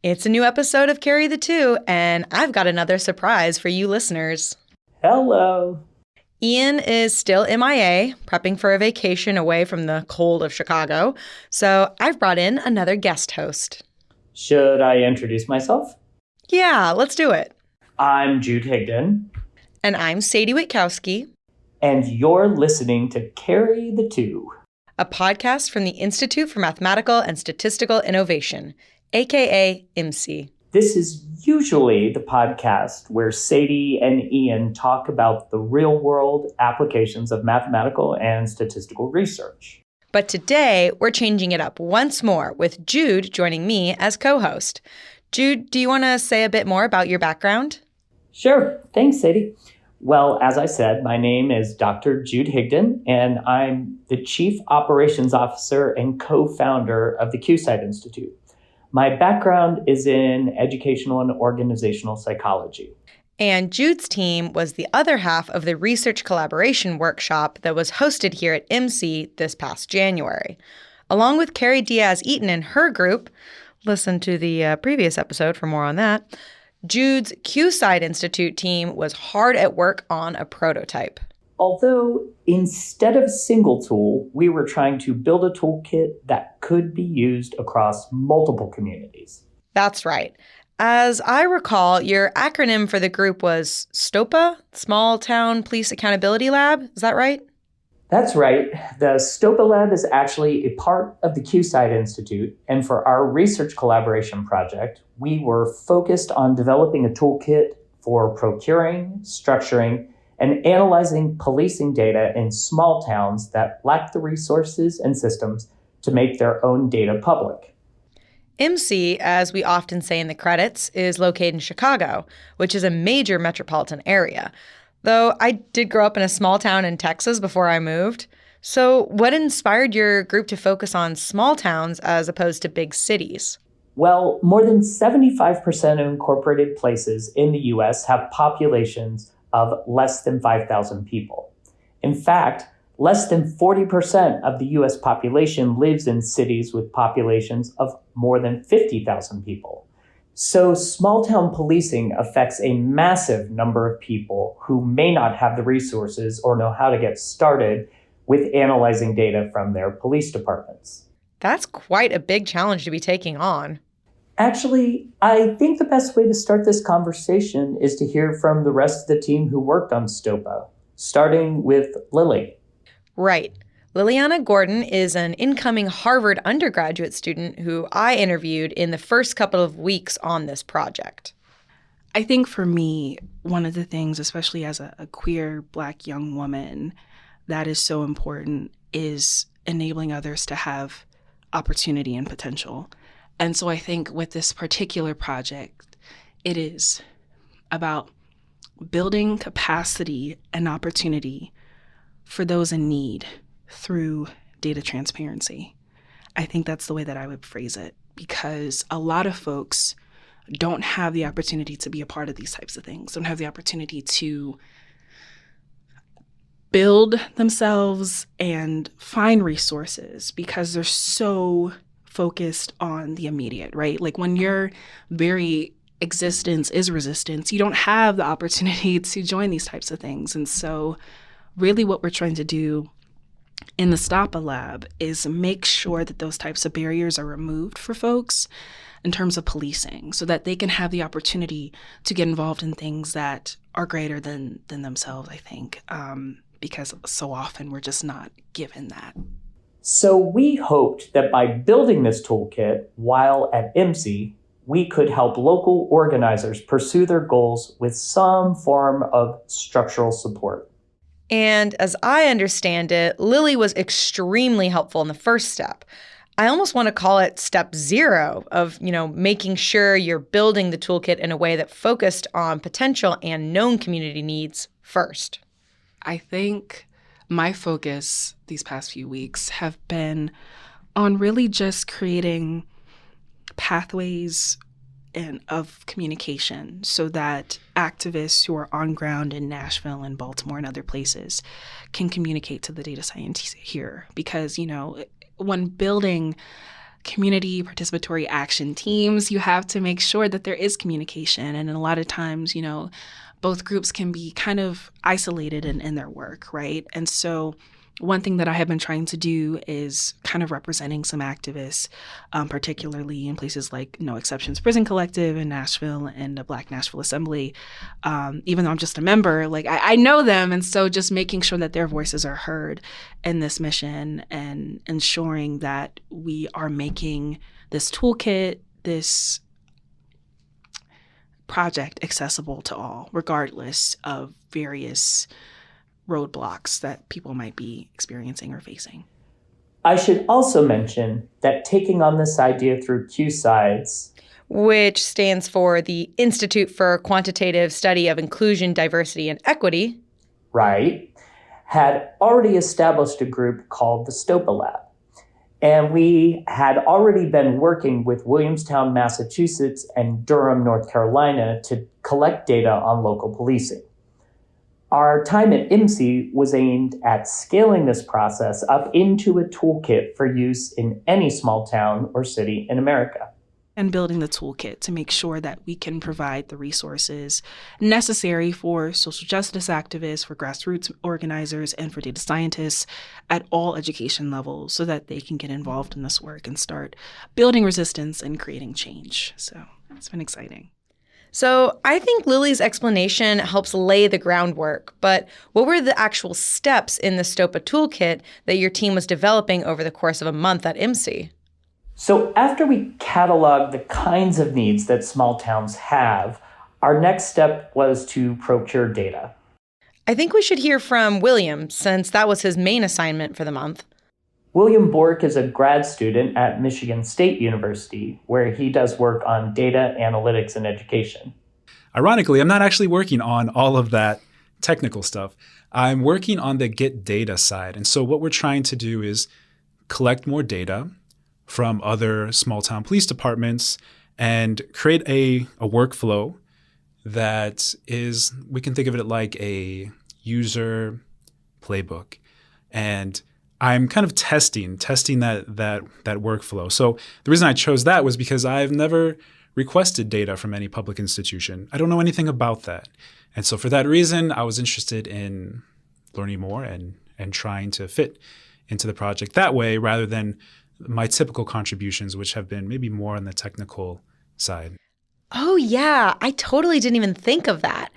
It's a new episode of Carry the Two, and I've got another surprise for you listeners. Hello. Ian is still MIA, prepping for a vacation away from the cold of Chicago, so I've brought in another guest host. Should I introduce myself? Yeah, let's do it. I'm Jude Higdon. And I'm Sadie Witkowski. And you're listening to Carry the Two, a podcast from the Institute for Mathematical and Statistical Innovation, aka IMSI. This is usually the podcast where Sadie and Ian talk about the real-world applications of mathematical and statistical research. But today, we're changing it up once more with Jude joining me as co-host. Jude, do you want to say a bit more about your background? Sure. Thanks, Sadie. Well, as I said, my name is Dr. Jude Higdon, and I'm the Chief Operations Officer and co-founder of the QSIDE Institute. My background is in educational and organizational psychology. And Jude's team was the other half of the research collaboration workshop that was hosted here at IMSI this past January. Along with Carrie Diaz-Eaton and her group, listen to the previous episode for more on that, Jude's QSIDE Institute team was hard at work on a prototype. Although instead of a single tool, we were trying to build a toolkit that could be used across multiple communities. That's right. As I recall, your acronym for the group was SToPA, Small Town Police Accountability Lab. Is that right? That's right. The SToPA lab is actually a part of the QSIDE Institute, and for our research collaboration project, we were focused on developing a toolkit for procuring, structuring, and analyzing policing data in small towns that lack the resources and systems to make their own data public. IMSI, as we often say in the credits, is located in Chicago, which is a major metropolitan area. Though I did grow up in a small town in Texas before I moved. So what inspired your group to focus on small towns as opposed to big cities? Well, more than 75% of incorporated places in the U.S. have populations of less than 5,000 people. In fact, less than 40% of the U.S. population lives in cities with populations of more than 50,000 people. So small-town policing affects a massive number of people who may not have the resources or know how to get started with analyzing data from their police departments. That's quite a big challenge to be taking on. Actually, I think the best way to start this conversation is to hear from the rest of the team who worked on SToPA, starting with Lily. Right. Liliana Gordon is an incoming Harvard undergraduate student who I interviewed in the first couple of weeks on this project. I think for me, one of the things, especially as a queer Black young woman, that is so important is enabling others to have opportunity and potential. And so I think with this particular project, it is about building capacity and opportunity for those in need through data transparency. I think that's the way that I would phrase it, because a lot of folks don't have the opportunity to be a part of these types of things, don't have the opportunity to build themselves and find resources because they're so focused on the immediate, right? Like when your very existence is resistance, you don't have the opportunity to join these types of things. And so really what we're trying to do in the SToPA lab is make sure that those types of barriers are removed for folks in terms of policing so that they can have the opportunity to get involved in things that are greater than themselves, I think, because so often we're just not given that. So we hoped that by building this toolkit while at IMSI, we could help local organizers pursue their goals with some form of structural support. And as I understand it, Lily was extremely helpful in the first step. I almost want to call it step 0 of, making sure you're building the toolkit in a way that focused on potential and known community needs first. I think my focus these past few weeks have been on really just creating pathways of communication so that activists who are on ground in Nashville and Baltimore and other places can communicate to the data scientists here. Because, when building community participatory action teams, you have to make sure that there is communication. And a lot of times, both groups can be kind of isolated in their work, right? And so one thing that I have been trying to do is kind of representing some activists, particularly in places like No Exceptions Prison Collective in Nashville and the Black Nashville Assembly. Even though I'm just a member, I know them. And so just making sure that their voices are heard in this mission and ensuring that we are making this toolkit, this project accessible to all, regardless of various roadblocks that people might be experiencing or facing. I should also mention that taking on this idea through QSIDE's, which stands for the Institute for Quantitative Study of Inclusion, Diversity, and Equity, right, had already established a group called the SToPA Lab. And we had already been working with Williamstown, Massachusetts, and Durham, North Carolina to collect data on local policing. Our time at IMSI was aimed at scaling this process up into a toolkit for use in any small town or city in America. And building the toolkit to make sure that we can provide the resources necessary for social justice activists, for grassroots organizers, and for data scientists at all education levels so that they can get involved in this work and start building resistance and creating change. So it's been exciting. So I think Lily's explanation helps lay the groundwork, but what were the actual steps in the SToPA toolkit that your team was developing over the course of a month at IMSI? So after we cataloged the kinds of needs that small towns have, our next step was to procure data. I think we should hear from William, since that was his main assignment for the month. William Bork is a grad student at Michigan State University, where he does work on data analytics and education. Ironically, I'm not actually working on all of that technical stuff. I'm working on the get data side. And so what we're trying to do is collect more data from other small town police departments and create a workflow that is, we can think of it like a user playbook. And I'm kind of testing that workflow. So the reason I chose that was because I've never requested data from any public institution. I don't know anything about that. And so for that reason, I was interested in learning more and trying to fit into the project that way rather than my typical contributions, which have been maybe more on the technical side. Oh, yeah. I totally didn't even think of that.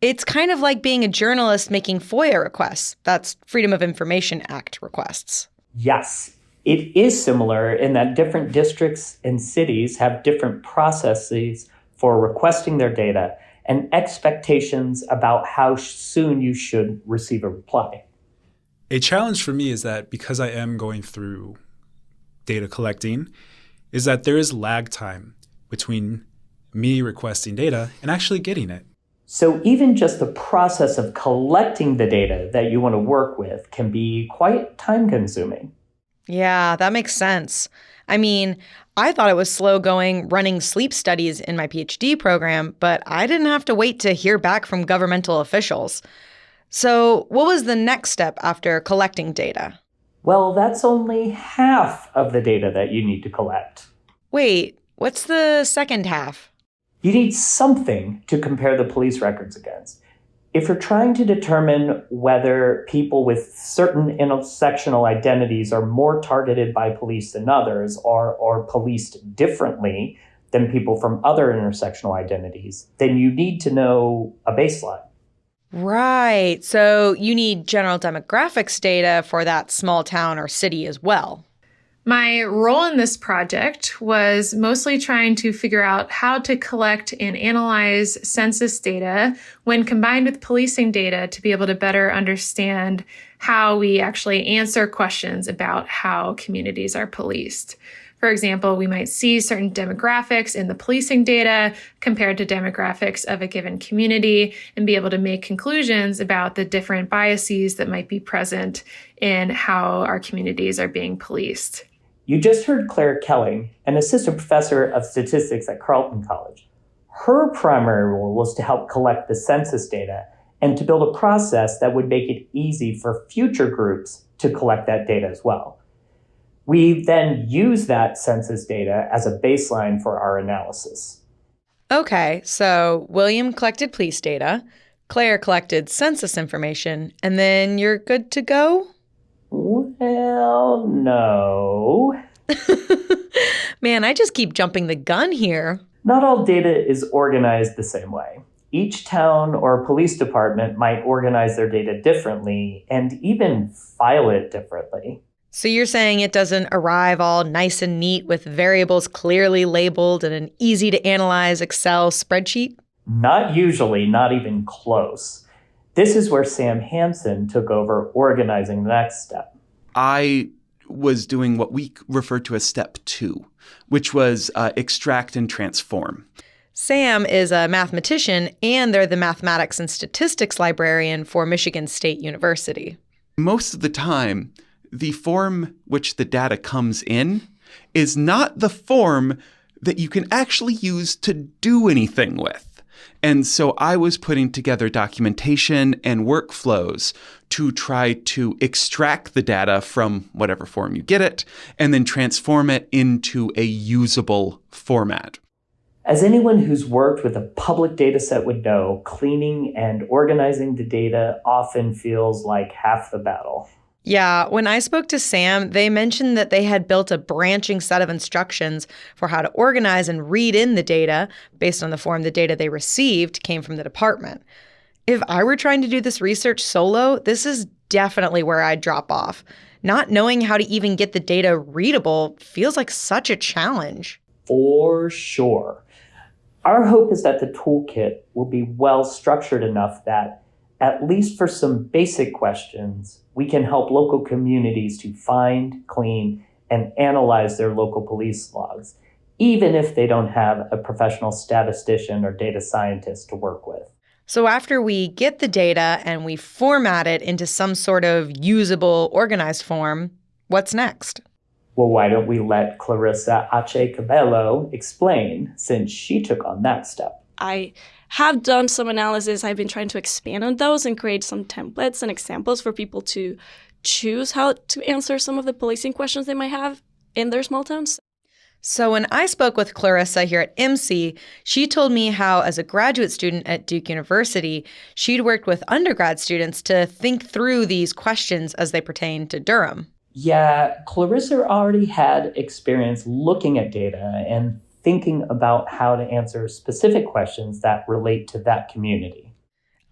It's kind of like being a journalist making FOIA requests. That's Freedom of Information Act requests. Yes, it is similar in that different districts and cities have different processes for requesting their data and expectations about how soon you should receive a reply. A challenge for me is that because I am going through data collecting, is that there is lag time between me requesting data and actually getting it. So even just the process of collecting the data that you want to work with can be quite time-consuming. Yeah, that makes sense. I mean, I thought it was slow going running sleep studies in my PhD program, but I didn't have to wait to hear back from governmental officials. So what was the next step after collecting data? Well, that's only half of the data that you need to collect. Wait, what's the second half? You need something to compare the police records against. If you're trying to determine whether people with certain intersectional identities are more targeted by police than others or policed differently than people from other intersectional identities, then you need to know a baseline. Right. So you need general demographics data for that small town or city as well. My role in this project was mostly trying to figure out how to collect and analyze census data when combined with policing data to be able to better understand how we actually answer questions about how communities are policed. For example, we might see certain demographics in the policing data compared to demographics of a given community and be able to make conclusions about the different biases that might be present in how our communities are being policed. You just heard Claire Kelling, an assistant professor of statistics at Carleton College. Her primary role was to help collect the census data and to build a process that would make it easy for future groups to collect that data as well. We then use that census data as a baseline for our analysis. Okay, so William collected police data, Claire collected census information, and then you're good to go? Well, no. Man, I just keep jumping the gun here. Not all data is organized the same way. Each town or police department might organize their data differently and even file it differently. So you're saying it doesn't arrive all nice and neat with variables clearly labeled in an easy-to-analyze Excel spreadsheet? Not usually, not even close. This is where Sam Hansen took over organizing the next step. I was doing what we refer to as step 2, which was extract and transform. Sam is a mathematician, and they're the mathematics and statistics librarian for Michigan State University. Most of the time, the form which the data comes in is not the form that you can actually use to do anything with. And so I was putting together documentation and workflows to try to extract the data from whatever form you get it, and then transform it into a usable format. As anyone who's worked with a public data set would know, cleaning and organizing the data often feels like half the battle. Yeah, when I spoke to Sam, they mentioned that they had built a branching set of instructions for how to organize and read in the data based on the form the data they received came from the department. If I were trying to do this research solo, this is definitely where I'd drop off. Not knowing how to even get the data readable feels like such a challenge. For sure. Our hope is that the toolkit will be well structured enough that, at least for some basic questions, we can help local communities to find, clean, and analyze their local police logs, even if they don't have a professional statistician or data scientist to work with. So after we get the data and we format it into some sort of usable, organized form, what's next? Well, why don't we let Clarissa Ache Cabello explain, since she took on that step? I have done some analysis. I've been trying to expand on those and create some templates and examples for people to choose how to answer some of the policing questions they might have in their small towns. So when I spoke with Clarissa here at IMSI, she told me how, as a graduate student at Duke University, she'd worked with undergrad students to think through these questions as they pertain to Durham. Yeah, Clarissa already had experience looking at data and thinking about how to answer specific questions that relate to that community.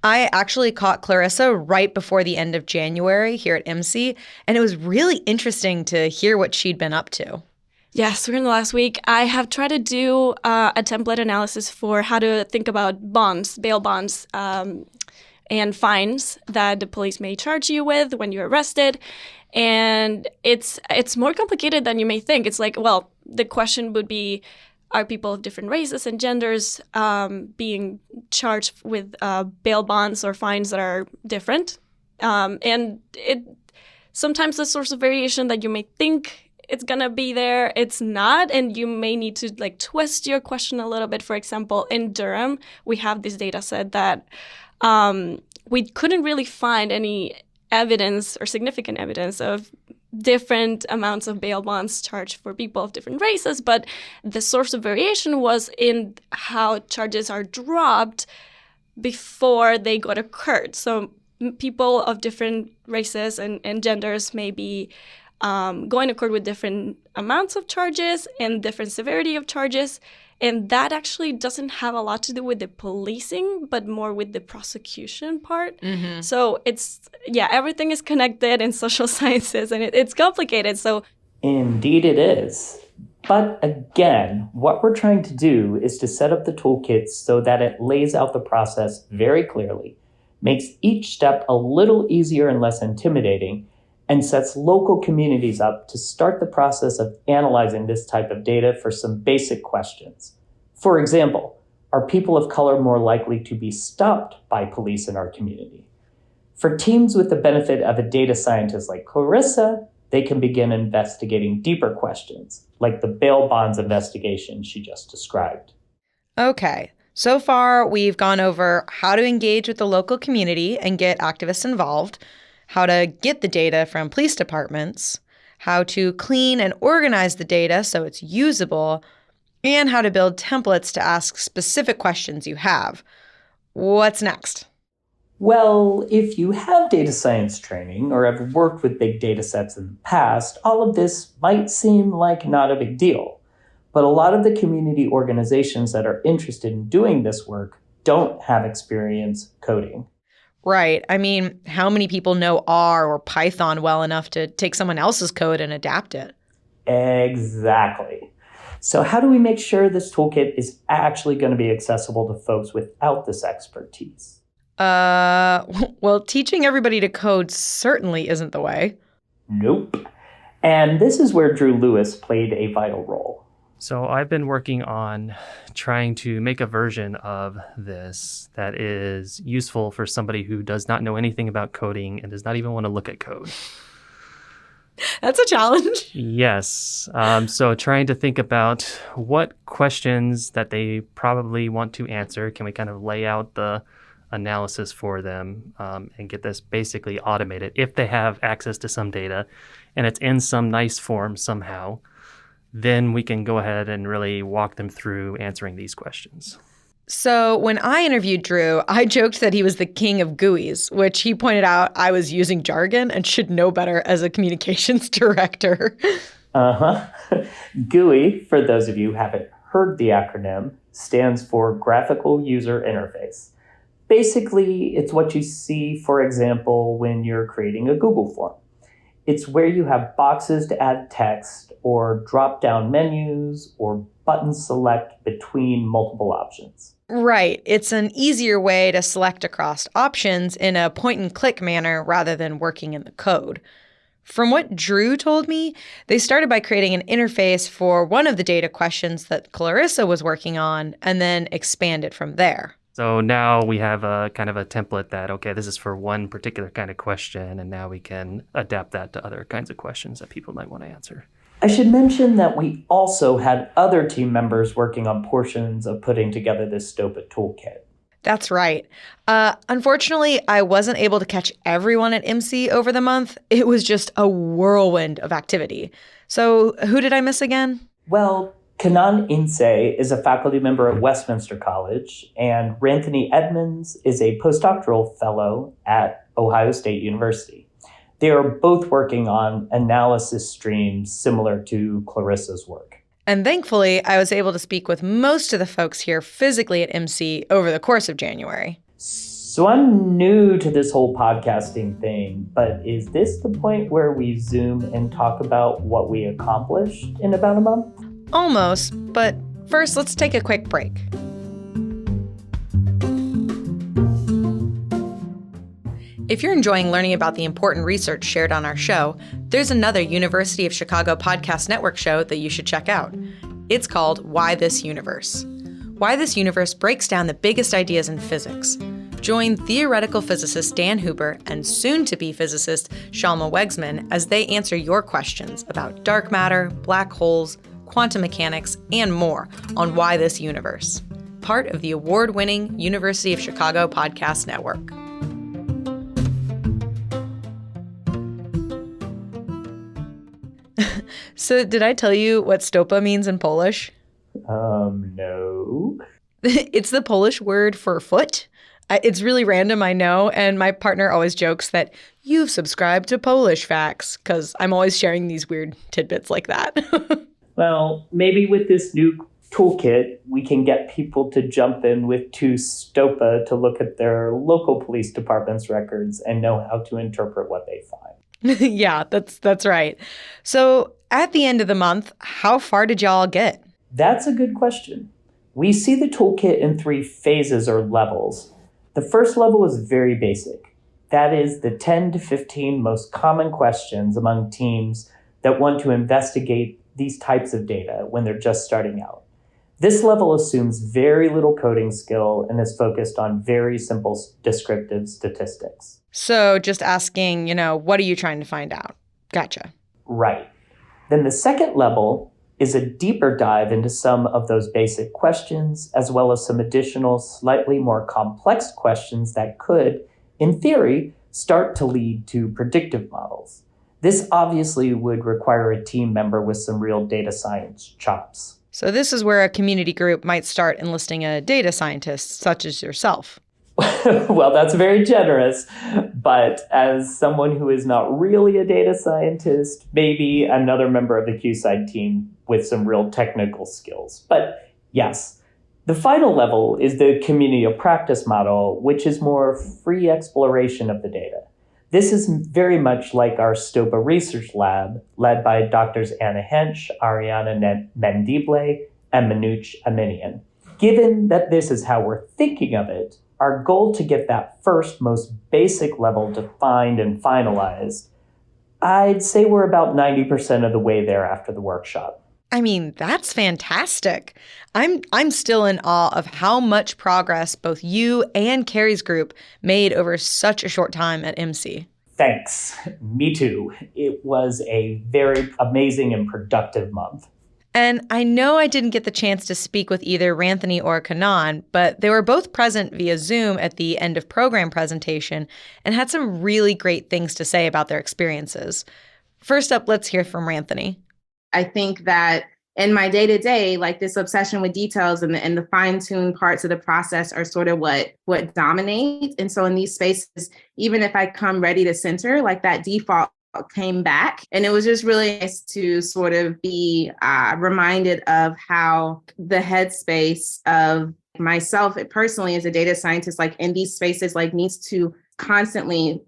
I actually caught Clarissa right before the end of January here at IMSI, and it was really interesting to hear what she'd been up to. Yes, during the last week, I have tried to do a template analysis for how to think about bonds, bail bonds, and fines that the police may charge you with when you're arrested. And it's more complicated than you may think. It's like, well, the question would be, are people of different races and genders being charged with bail bonds or fines that are different? And sometimes the source of variation that you may think it's going to be there, it's not, and you may need to twist your question a little bit. For example, in Durham, we have this data set that we couldn't really find any evidence or significant evidence of different amounts of bail bonds charged for people of different races, but the source of variation was in how charges are dropped before they got occurred. So people of different races and genders may be going to court with different amounts of charges and different severity of charges. And that actually doesn't have a lot to do with the policing, but more with the prosecution part. Mm-hmm. So everything is connected in social sciences, and it's complicated. So indeed it is. But again, what we're trying to do is to set up the toolkit so that it lays out the process very clearly, makes each step a little easier and less intimidating, and sets local communities up to start the process of analyzing this type of data for some basic questions. For example, are people of color more likely to be stopped by police in our community? For teams with the benefit of a data scientist like Clarissa, they can begin investigating deeper questions, like the bail bonds investigation she just described. Okay, so far we've gone over how to engage with the local community and get activists involved, how to get the data from police departments, how to clean and organize the data so it's usable, and how to build templates to ask specific questions you have. What's next? Well, if you have data science training or have worked with big data sets in the past, all of this might seem like not a big deal. But a lot of the community organizations that are interested in doing this work don't have experience coding. Right. I mean, how many people know R or Python well enough to take someone else's code and adapt it? Exactly. So how do we make sure this toolkit is actually going to be accessible to folks without this expertise? Well, teaching everybody to code certainly isn't the way. Nope. And this is where Drew Lewis played a vital role. So I've been working on trying to make a version of this that is useful for somebody who does not know anything about coding and does not even want to look at code. That's a challenge. Yes. So trying to think about what questions that they probably want to answer. Can we kind of lay out the analysis for them and get this basically automated if they have access to some data and it's in some nice form somehow, then we can go ahead and really walk them through answering these questions. So when I interviewed Drew, I joked that he was the king of GUIs, which he pointed out I was using jargon and should know better as a communications director. GUI, for those of you who haven't heard the acronym, stands for Graphical User Interface. Basically, it's what you see, for example, when you're creating a Google form. It's where you have boxes to add text or drop-down menus or buttons select between multiple options. Right. It's an easier way to select across options in a point-and-click manner rather than working in the code. From what Drew told me, they started by creating an interface for one of the data questions that Clarissa was working on and then expanded from there. So now we have a kind of a template that, okay, this is for one particular kind of question, and now we can adapt that to other kinds of questions that people might want to answer. I should mention that we also had other team members working on portions of putting together this SToPA toolkit. That's right. Unfortunately, I wasn't able to catch everyone at IMSI over the month. It was just a whirlwind of activity. So who did I miss again? Well, Kanan Inse is a faculty member at Westminster College, and Ranthony Edmonds is a postdoctoral fellow at Ohio State University. They are both working on analysis streams similar to Clarissa's work. And thankfully, I was able to speak with most of the folks here physically at IMSI over the course of January. So I'm new to this whole podcasting thing, but is this the point where we Zoom and talk about what we accomplished in about a month? Almost, but first let's take a quick break. If you're enjoying learning about the important research shared on our show, there's another University of Chicago Podcast Network show that you should check out. It's called Why This Universe. Why This Universe breaks down the biggest ideas in physics. Join theoretical physicist Dan Huber and soon-to-be physicist Shalma Wegsman as they answer your questions about dark matter, black holes, quantum mechanics, and more on Why This Universe, part of the award-winning University of Chicago Podcast Network. So did I tell you what SToPA means in Polish? No. It's the Polish word for foot. It's really random, I know, and my partner always jokes that you've subscribed to Polish facts because I'm always sharing these weird tidbits like that. Well, maybe with this new toolkit, we can get people to jump in with to SToPA to look at their local police department's records and know how to interpret what they find. Yeah, that's right. So at the end of the month, how far did y'all get? That's a good question. We see the toolkit in 3 phases or levels. The first level is very basic. That is the 10 to 15 most common questions among teams that want to investigate these types of data when they're just starting out. This level assumes very little coding skill and is focused on very simple descriptive statistics. So just asking, what are you trying to find out? Gotcha. Right. Then the second level is a deeper dive into some of those basic questions, as well as some additional, slightly more complex questions that could, in theory, start to lead to predictive models. This obviously would require a team member with some real data science chops. So this is where a community group might start enlisting a data scientist, such as yourself. Well, that's very generous, but as someone who is not really a data scientist, maybe another member of the QSIDE team with some real technical skills. But yes, the final level is the community of practice model, which is more free exploration of the data. This is very much like our SToPA research lab, led by Drs. Anna Hensch, Ariana Mendible, and Manouch Aminian. Given that this is how we're thinking of it, our goal to get that first, most basic level defined and finalized, I'd say we're about 90% of the way there after the workshop. I mean, that's fantastic. I'm still in awe of how much progress both you and Carrie's group made over such a short time at IMSI. Thanks. Me too. It was a very amazing and productive month. And I know I didn't get the chance to speak with either Ranthony or Kanan, but they were both present via Zoom at the end of program presentation and had some really great things to say about their experiences. First up, let's hear from Ranthony. I think that in my day-to-day, like this obsession with details and the fine-tuned parts of the process are sort of what dominates. And so in these spaces, even if I come ready to center, like that default came back. And it was just really nice to sort of be reminded of how the headspace of myself personally as a data scientist, like in these spaces, like needs to constantly,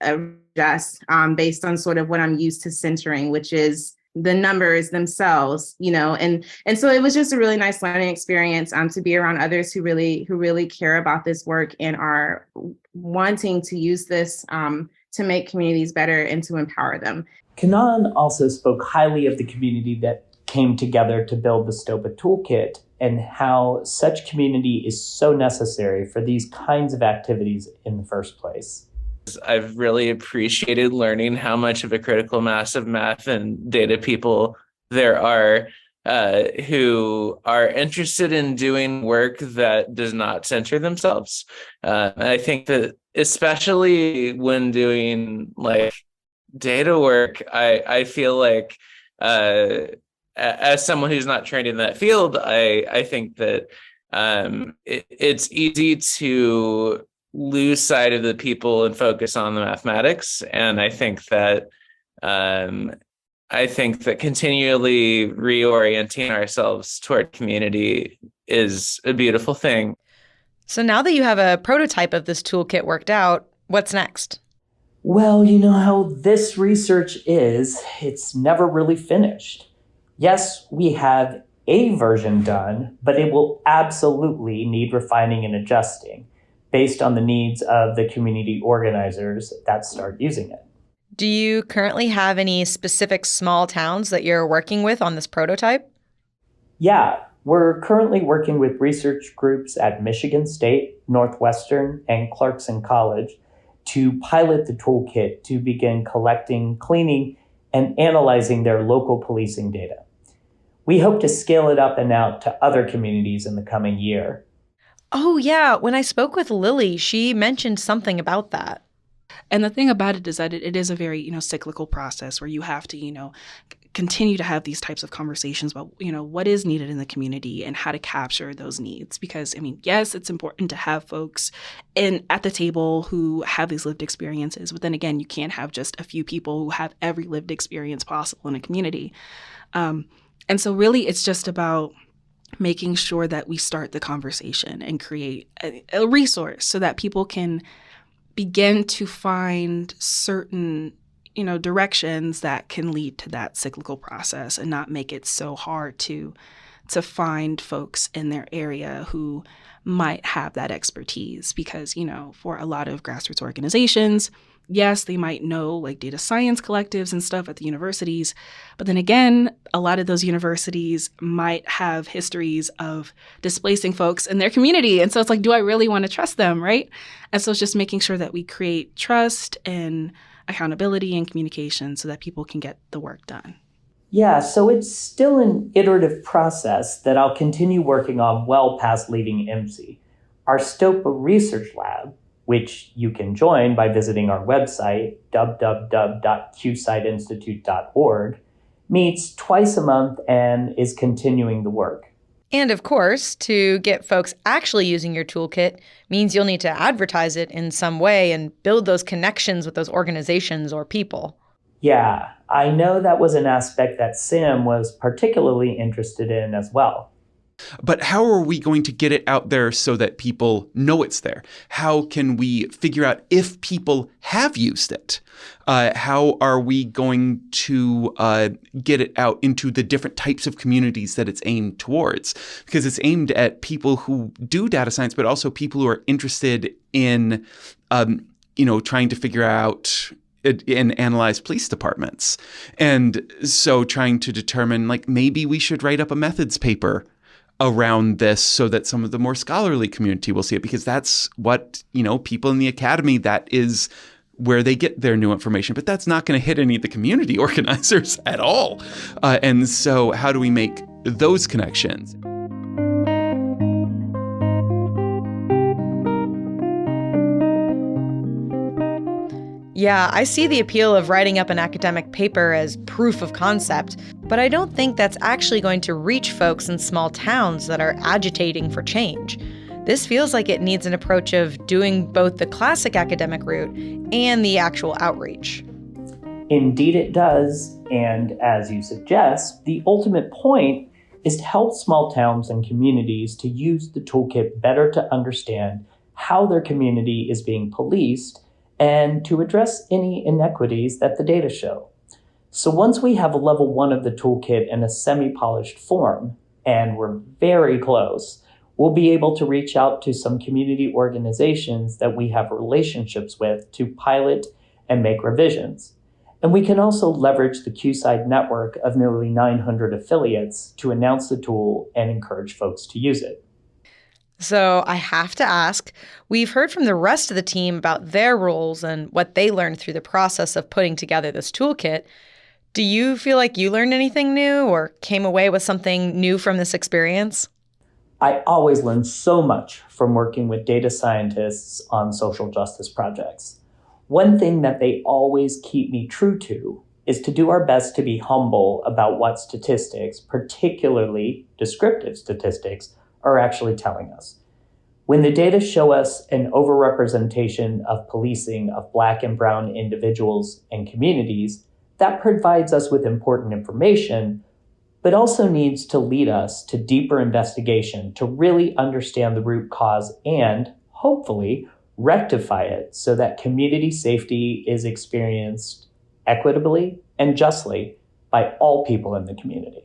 adjust based on sort of what I'm used to centering, which is the numbers themselves, and so it was just a really nice learning experience to be around others who really care about this work and are wanting to use this to make communities better and to empower them. Kanan also spoke highly of the community that came together to build the SToPA toolkit and how such community is so necessary for these kinds of activities in the first place. I've really appreciated learning how much of a critical mass of math and data people there are who are interested in doing work that does not center themselves. I think that especially when doing like data work, I feel like as someone who's not trained in that field, I think that it's easy to lose sight of the people and focus on the mathematics. And I think that continually reorienting ourselves toward community is a beautiful thing. So now that you have a prototype of this toolkit worked out, what's next? Well, you know how this research is, it's never really finished. Yes, we have a version done, but it will absolutely need refining and adjusting based on the needs of the community organizers that start using it. Do you currently have any specific small towns that you're working with on this prototype? Yeah, we're currently working with research groups at Michigan State, Northwestern, and Clarkson College to pilot the toolkit to begin collecting, cleaning, and analyzing their local policing data. We hope to scale it up and out to other communities in the coming year. Oh, yeah. When I spoke with Lily, she mentioned something about that. And the thing about it is that it is a very, cyclical process where you have to, continue to have these types of conversations about, what is needed in the community and how to capture those needs. Because, yes, it's important to have folks at the table who have these lived experiences. But then again, you can't have just a few people who have every lived experience possible in a community. And so really, it's just about making sure that we start the conversation and create a resource so that people can begin to find certain, directions that can lead to that cyclical process and not make it so hard to find folks in their area who might have that expertise. Because, for a lot of grassroots organizations, yes, they might know like data science collectives and stuff at the universities. But then again, a lot of those universities might have histories of displacing folks in their community. And so it's like, do I really want to trust them, right? And so it's just making sure that we create trust and accountability and communication so that people can get the work done. Yeah, so it's still an iterative process that I'll continue working on well past leaving IMSI. Our SToPA research lab, which you can join by visiting our website, www.QSIDEinstitute.org, meets twice a month and is continuing the work. And of course, to get folks actually using your toolkit means you'll need to advertise it in some way and build those connections with those organizations or people. Yeah, I know that was an aspect that Sam was particularly interested in as well. But how are we going to get it out there so that people know it's there? How can we figure out if people have used it? How are we going to get it out into the different types of communities that it's aimed towards? Because it's aimed at people who do data science, but also people who are interested in, trying to figure out and analyze police departments. And so trying to determine, maybe we should write up a methods paper around this so that some of the more scholarly community will see it, because that's what, people in the academy, that is where they get their new information. But that's not going to hit any of the community organizers at all. And so how do we make those connections? Yeah, I see the appeal of writing up an academic paper as proof of concept, but I don't think that's actually going to reach folks in small towns that are agitating for change. This feels like it needs an approach of doing both the classic academic route and the actual outreach. Indeed it does, and as you suggest, the ultimate point is to help small towns and communities to use the toolkit better to understand how their community is being policed and to address any inequities that the data show. So once we have a level 1 of the toolkit in a semi-polished form, and we're very close, we'll be able to reach out to some community organizations that we have relationships with to pilot and make revisions. And we can also leverage the QSIDE network of nearly 900 affiliates to announce the tool and encourage folks to use it. So I have to ask, we've heard from the rest of the team about their roles and what they learned through the process of putting together this toolkit. Do you feel like you learned anything new or came away with something new from this experience? I always learn so much from working with data scientists on social justice projects. One thing that they always keep me true to is to do our best to be humble about what statistics, particularly descriptive statistics, are actually telling us. When the data show us an overrepresentation of policing of Black and Brown individuals and communities, that provides us with important information, but also needs to lead us to deeper investigation to really understand the root cause and, hopefully, rectify it so that community safety is experienced equitably and justly by all people in the community.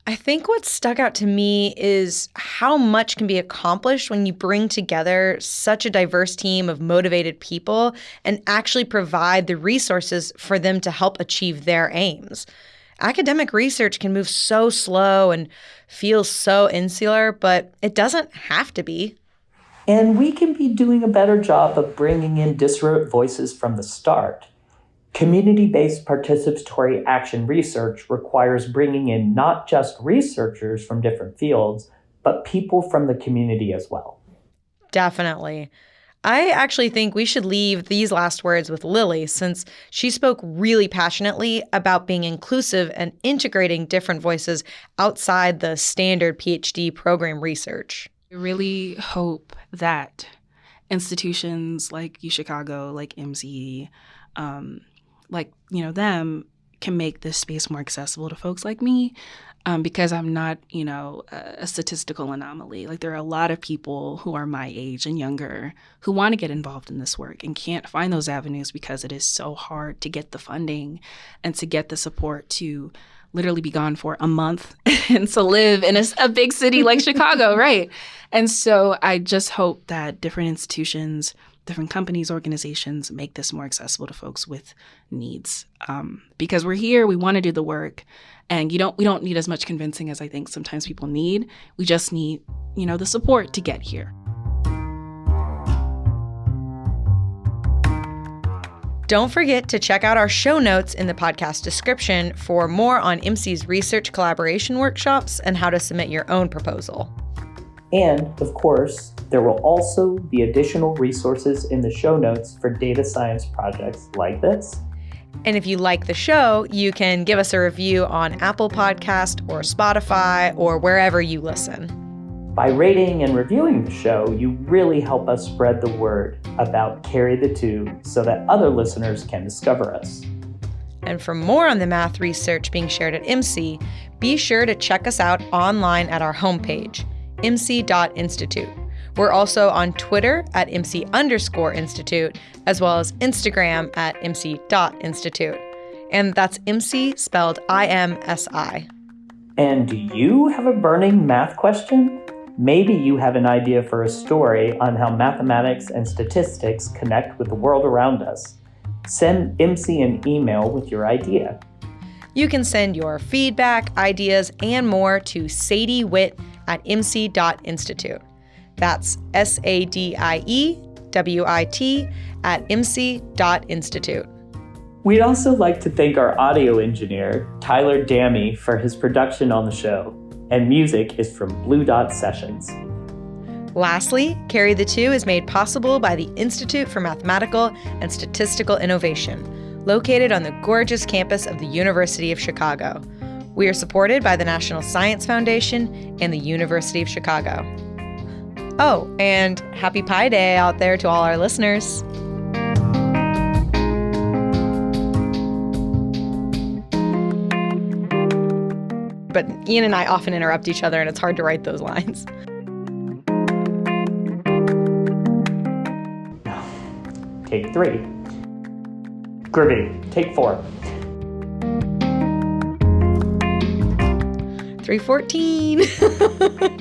I think what stuck out to me is how much can be accomplished when you bring together such a diverse team of motivated people and actually provide the resources for them to help achieve their aims. Academic research can move so slow and feel so insular, but it doesn't have to be. And we can be doing a better job of bringing in disparate voices from the start. Community-based participatory action research requires bringing in not just researchers from different fields, but people from the community as well. Definitely. I actually think we should leave these last words with Lily, since she spoke really passionately about being inclusive and integrating different voices outside the standard PhD program research. I really hope that institutions like UChicago, like IMSI, them can make this space more accessible to folks like me, because I'm not, a statistical anomaly. Like, there are a lot of people who are my age and younger who want to get involved in this work and can't find those avenues because it is so hard to get the funding and to get the support to literally be gone for a month and to live in a big city like Chicago, right? And so I just hope that different institutions, different companies, organizations make this more accessible to folks with needs. Because we're here, we want to do the work, and we don't need as much convincing as I think sometimes people need. We just need, the support to get here. Don't forget to check out our show notes in the podcast description for more on IMSI's research collaboration workshops and how to submit your own proposal. And, of course, there will also be additional resources in the show notes for data science projects like this. And if you like the show, you can give us a review on Apple Podcast or Spotify or wherever you listen. By rating and reviewing the show, you really help us spread the word about Carry the Two so that other listeners can discover us. And for more on the math research being shared at IMSI, be sure to check us out online at our homepage, imsi.institute. We're also on Twitter at IMSI_Institute, as well as Instagram at IMSI.Institute. And that's IMSI spelled IMSI. And do you have a burning math question? Maybe you have an idea for a story on how mathematics and statistics connect with the world around us. Send IMSI an email with your idea. You can send your feedback, ideas, and more to sadiewit@imsi.institute. That's SADIEWIT@imsi.institute. We'd also like to thank our audio engineer, Tyler Damme, for his production on the show. And music is from Blue Dot Sessions. Lastly, Carry the Two is made possible by the Institute for Mathematical and Statistical Innovation, located on the gorgeous campus of the University of Chicago. We are supported by the National Science Foundation and the University of Chicago. Oh, and happy Pi Day out there to all our listeners. But Ian and I often interrupt each other, and it's hard to write those lines. Take 3. Groovy. Take 4. 3:14.